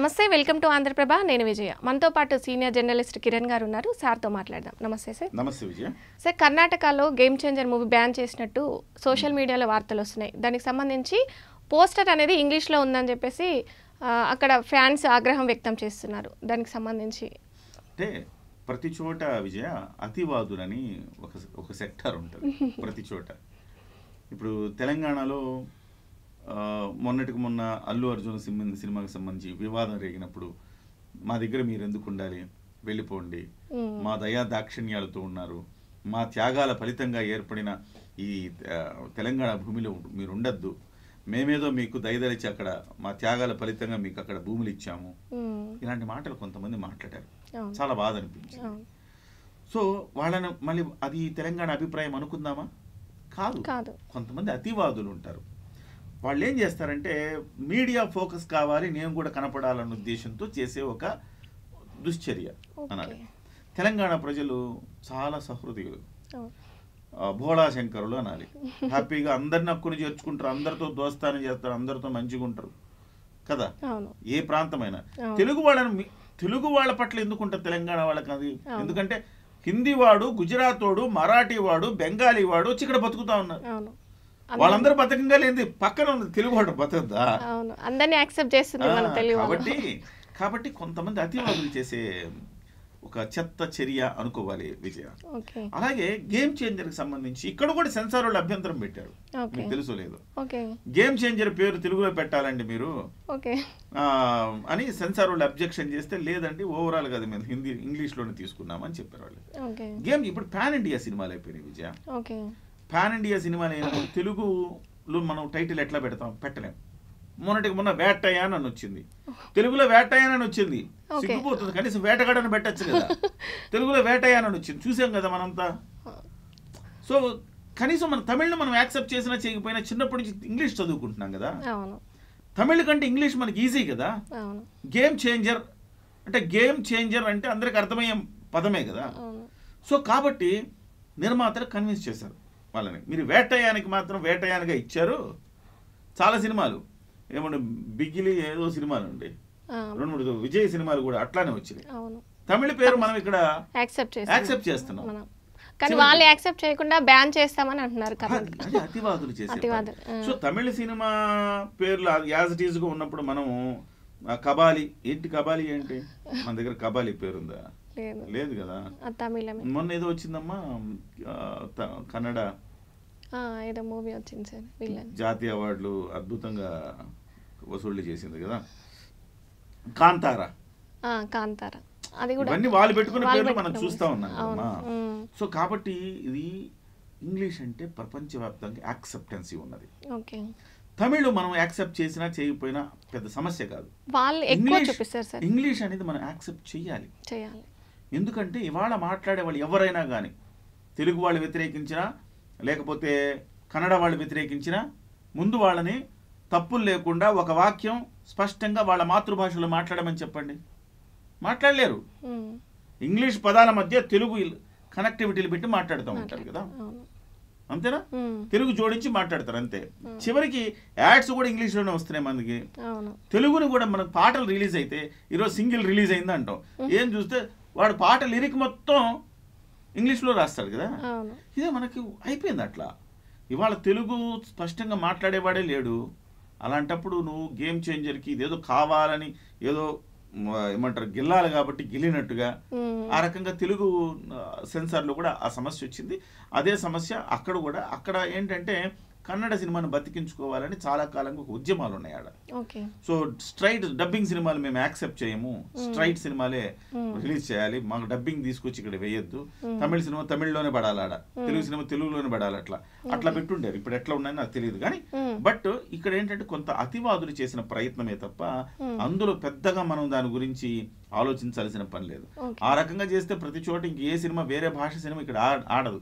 నమస్తే, welcome to Andhraprabha. నేను విజయ. మనతో పాటు సీనియర్ జర్నలిస్ట్ కిరణ్ గారు ఉన్నారు. సార్తో మాట్లాడదాం. నమస్తే సార్. నమస్తే విజయ. సార్, కర్ణాటకలో గేమ్ చేంజర్ మూవీ బ్యాన్ చేసినట్టు సోషల్ మీడియాలో వార్తలు వస్తున్నాయి. దానికి సంబంధించి పోస్టర్ అనేది ఇంగ్లీష్లో ఉందని చెప్పేసి అక్కడ ఫ్యాన్స్ ఆగ్రహం వ్యక్తం చేస్తున్నారు. దానికి సంబంధించి అంటే ప్రతి చోట విజయ అతివాదులని ఒక సెక్టర్ ఉంటుంది ప్రతి చోట. ఇప్పుడు తెలంగాణలో మొన్నటికి మొన్న అల్లు అర్జున్ సినిమాకి సంబంధించి వివాదం రేగినప్పుడు మా దగ్గర మీరు ఎందుకు ఉండాలి, వెళ్ళిపోండి, మా దయా దాక్షిణ్యాలతో ఉన్నారు, మా త్యాగాల ఫలితంగా ఏర్పడిన ఈ తెలంగాణ భూమిలో మీరు ఉండద్దు, మేమేదో మీకు దయదలిచి అక్కడ మా త్యాగాల ఫలితంగా మీకు అక్కడ భూములు ఇచ్చాము, ఇలాంటి మాటలు కొంతమంది మాట్లాడారు. చాలా బాధ అనిపించింది. సో వాళ్ళని మళ్ళీ అది తెలంగాణ అభిప్రాయం అనుకుందామా? కాదు. కొంతమంది అతివాదులు ఉంటారు. వాళ్ళు ఏం చేస్తారంటే మీడియా ఫోకస్ కావాలి, నేను కూడా కనపడాలన్న ఉద్దేశంతో చేసే ఒక దుశ్చర్య అనాలి. తెలంగాణ ప్రజలు చాలా సహృదయులు, భోళా శంకరులు అనాలి. హ్యాపీగా అందరిని అక్కుని చేర్చుకుంటారు, అందరితో దోస్తానం చేస్తారు, అందరితో మంచిగా ఉంటారు కదా. ఏ ప్రాంతమైనా తెలుగు వాళ్ళ పట్ల ఎందుకుంటారు తెలంగాణ వాళ్ళకి? అది ఎందుకంటే హిందీ వాడు, గుజరాత్ వాడు, మరాఠీ వాడు, బెంగాలీ వాడు వచ్చి ఇక్కడ బతుకుతా ఉన్నారు. వాళ్ళందరూ బతకంగా లేదు, పక్కన తెలుగు వాడు బతకద్దా? కాబట్టి కొంతమంది అతివాదులు చేసే ఒక చెత్త చర్య అనుకోవాలి విజయ. అలాగే గేమ్ చేంజర్ కి సంబంధించి ఇక్కడ కూడా సెన్సార్ వాళ్ళు అభ్యంతరం పెట్టారు, మీకు తెలుసో లేదు. గేమ్ చేంజర్ పేరు తెలుగులో పెట్టాలండి మీరు అని సెన్సార్ వాళ్ళు అబ్జెక్షన్ చేస్తే, లేదండి ఓవరాల్ గా మేము హిందీ ఇంగ్లీష్ లోనే తీసుకున్నామని చెప్పారు వాళ్ళు. గేమ్ ఇప్పుడు పాన్ ఇండియా సినిమాలు అయిపోయినాయి విజయ. పాన్ ఇండియా సినిమాలు అయినప్పుడు తెలుగులో మనం టైటిల్ ఎట్లా పెడతాం? పెట్టలేం. మొన్నటికి మొన్న వేటయ్యాన్ అని వచ్చింది, తెలుగులో వేటయ్యాన్ అని వచ్చింది, సిగ్గుపోతుంది. కనీసం వేటగాడని పెట్టచ్చు కదా, తెలుగులో వేటయ్యాన్ అని వచ్చింది, చూసాం కదా మనంతా. సో కనీసం మన తమిళ్ను మనం యాక్సెప్ట్ చేసినా చేయకపోయినా చిన్నప్పటి నుంచి ఇంగ్లీష్ చదువుకుంటున్నాం కదా, తమిళ కంటే ఇంగ్లీష్ మనకి ఈజీ కదా. గేమ్ చేంజర్ అంటే అందరికి అర్థమయ్యే పదమే కదా. సో కాబట్టి నిర్మాతలు కన్విన్స్ చేశారు వాళ్ళని. మీరు వేటయానికి మాత్రం వేటయానిగా ఇచ్చారు. చాలా సినిమాలు ఏమంటే బిగిలి ఏదో సినిమాలు ఉండే 2-3 విజయ్ సినిమాలు కూడా అట్లానే వచ్చినాయి. తమిళ పేరు మనం ఇక్కడ యాక్సెప్ట్ చేస్తున్నాం, కానీ వాళ్ళు యాక్సెప్ట్ చేయకుండా బ్యాన్ చేస్తామని అంటున్నారు. అది అతివాదులు చేసే. సో తమిళ సినిమా పేర్లు యాజ్ ఇట్ ఈజ్ గా ఉన్నప్పుడు మనం కబాలి కబాలి ఏంటి? మన దగ్గర కబాలి పేరుందా? లేదు కదా. మొన్న ఏదో వచ్చిందమ్మా కన్నడ ఏదో మూవీ వచ్చింది సార్, జాతీయ అవార్డులు అద్భుతంగా వసూళ్లు చేసింది కదా, కాంతారా. అది కూడా ఇవన్నీ వాళ్ళు పెట్టుకున్న పేర్లు మనం చూస్తా ఉన్నాం కదా. సో కాబట్టి ఇది ఇంగ్లీష్ అంటే ప్రపంచవ్యాప్తంగా యాక్సెప్టెన్సీ ఉన్నది. తమిళ్ మనం యాక్సెప్ట్ చేసినా చేయకపోయినా పెద్ద సమస్య కాదు. ఇంగ్లీష్ అనేది మనం యాక్సెప్ట్ చేయాలి. ఎందుకంటే ఇవాళ మాట్లాడే వాళ్ళు ఎవరైనా కానీ, తెలుగు వాళ్ళు వ్యతిరేకించినా లేకపోతే కన్నడ వాళ్ళు వ్యతిరేకించినా, ముందు వాళ్ళని తప్పులు లేకుండా ఒక వాక్యం స్పష్టంగా వాళ్ళ మాతృభాషలో మాట్లాడమని చెప్పండి, మాట్లాడలేరు. ఇంగ్లీష్ పదాల మధ్య తెలుగు కనెక్టివిటీలు పెట్టి మాట్లాడుతూ ఉంటారు కదా, అంతేనా? తెలుగు జోడించి మాట్లాడతారు అంతే. చివరికి యాడ్స్ కూడా ఇంగ్లీష్లోనే వస్తున్నాయి మనకి. తెలుగుని కూడా మనకు పాటలు రిలీజ్ అయితే, ఈరోజు సింగిల్ రిలీజ్ అయింది అంటాం, ఏం చూస్తే వాడు పాట లిరిక్ మొత్తం ఇంగ్లీష్లో రాస్తాడు కదా. ఇదే మనకి అయిపోయింది అట్లా. ఇవాళ తెలుగు స్పష్టంగా మాట్లాడేవాడే లేడు. అలాంటప్పుడు నువ్వు గేమ్ చేంజర్కి ఇదేదో కావాలని ఏదో ఏమంటారు గిల్లాలి కాబట్టి గిల్లినట్టుగా ఆ రకంగా తెలుగు సెన్సార్లో కూడా ఆ సమస్య వచ్చింది. అదే సమస్య అక్కడ ఏంటంటే కన్నడ సినిమాను బతికించుకోవాలని చాలా కాలంగా ఉద్యమాలు ఉన్నాయి ఆడ. సో స్ట్రైట్ డబ్బింగ్ సినిమాలు మేము యాక్సెప్ట్ చేయము, స్ట్రైట్ సినిమాలే రిలీజ్ చేయాలి, మాకు డబ్బింగ్ తీసుకొచ్చి ఇక్కడ వేయొద్దు, తమిళ సినిమా తమిళ్లోనే పడాలి, ఆడ తెలుగు సినిమా తెలుగులోనే పడాలి, అట్లా పెట్టుండారు. ఇప్పుడు ఎట్లా ఉన్నాయని నాకు తెలియదు కానీ, బట్ ఇక్కడ ఏంటంటే కొంత అతివాదులు చేసిన ప్రయత్నమే తప్ప అందులో పెద్దగా మనం దాని గురించి ఆలోచించాల్సిన పని లేదు. ఆ రకంగా చేస్తే ప్రతి చోట ఇంక ఏ సినిమా వేరే భాష సినిమా ఇక్కడ ఆడదు.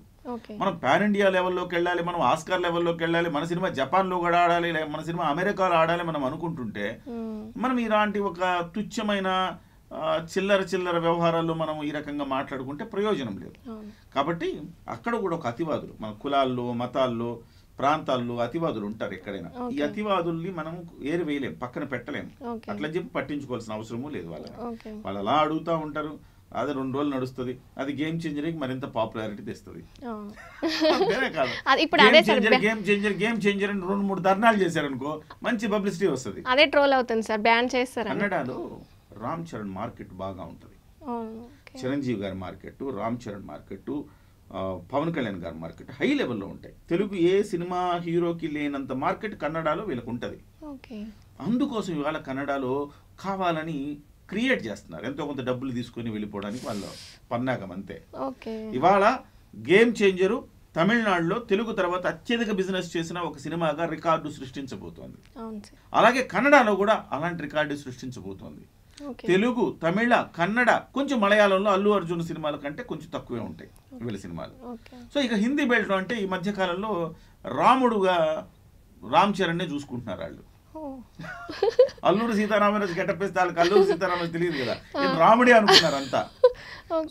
మనం పాన్ ఇండియా లెవెల్లోకి వెళ్ళాలి, మనం ఆస్కార్ లెవెల్లోకి వెళ్ళాలి, మన సినిమా జపాన్లో కూడా ఆడాలి, మన సినిమా అమెరికాలో ఆడాలి మనం అనుకుంటుంటే, మనం ఇలాంటి ఒక తుచ్చమైన చిల్లర వ్యవహారాల్లో మనం ఈ రకంగా మాట్లాడుకుంటే ప్రయోజనం లేదు. కాబట్టి అక్కడ కూడా ఒక అతివాదులు మన కులాల్లో మతాల్లో ప్రాంతాల్లో అతివాదులు ఉంటారు ఎక్కడైనా. ఈ ఓకే. అతివాదుల్ని మనం ఏరి వేయలేం, పక్కన పెట్టలేం. ఓకే. అట్లా చెప్పి పట్టించుకోవాల్సిన అవసరమూ లేదు వాళ్ళని. ఓకే. వాళ్ళు అలా అడుగుతూ ఉంటారు, అది 2 రోజులు నడుస్తుంది, అది గేమ్ చేంజర్కి మరింత పాపులారిటీ తెస్తుంది. ఆ. అంతేనే కాదు, అది ఇప్పుడు అదే సార్ గేమ్ చేంజర్ అని 2-3 ధర్నాలు చేశారనుకో మంచి పబ్లిసిటీ వస్తుంది. అదే ట్రోల్ అవుతుంది సార్, బ్యాన్ చేస్తారు. కన్నడలో రామ్ చరణ్ మార్కెట్ బాగా ఉంటుంది, చిరంజీవి గారి మార్కెట్, రామ్ చరణ్ మార్కెట్, పవన్ కళ్యాణ్ గారి మార్కెట్ హై లెవెల్లో ఉంటాయి. తెలుగు ఏ సినిమా హీరోకి లేనంత మార్కెట్ కన్నడలో వీళ్ళకు ఉంటుంది. అందుకోసం ఇవాళ కన్నడలో కావాలని క్రియేట్ చేస్తున్నారు, ఎంతో కొంత డబ్బులు తీసుకొని వెళ్ళిపోవడానికి వాళ్ళ పన్నాగం అంతే. ఇవాళ గేమ్ చేంజరు తమిళనాడులో తెలుగు తర్వాత అత్యధిక బిజినెస్ చేసిన ఒక సినిమాగా రికార్డు సృష్టించబోతోంది. అలాగే కన్నడలో కూడా అలాంటి రికార్డు సృష్టించబోతోంది. తెలుగు, తమిళ, కన్నడ, కొంచెం మలయాళంలో అల్లు అర్జున్ సినిమాల కంటే కొంచెం తక్కువే ఉంటాయి వీళ్ళ సినిమాలు. సో ఇక హిందీ బెల్ట్ అంటే ఈ మధ్య కాలంలో రాముడుగా రామ్ చరణ్నే చూసుకుంటున్నారు వాళ్ళు. అల్లూరు సీతారామరాజు గెటప్పేస్తే వాళ్ళకి అల్లూరు సీతారామరాజు తెలియదు కదా, రాముడే అనుకున్నారు అంతా.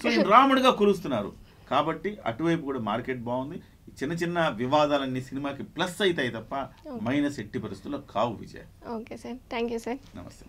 సో ఈయన రాముడిగా కురుస్తున్నారు. కాబట్టి అటువైపు కూడా మార్కెట్ బాగుంది. చిన్న చిన్న వివాదాలన్నీ సినిమాకి ప్లస్ అవుతాయి తప్ప మైనస్ ఎట్టి పరిస్థితుల్లో కావు. Vijay. Okay sir, thank you sir. నమస్తే.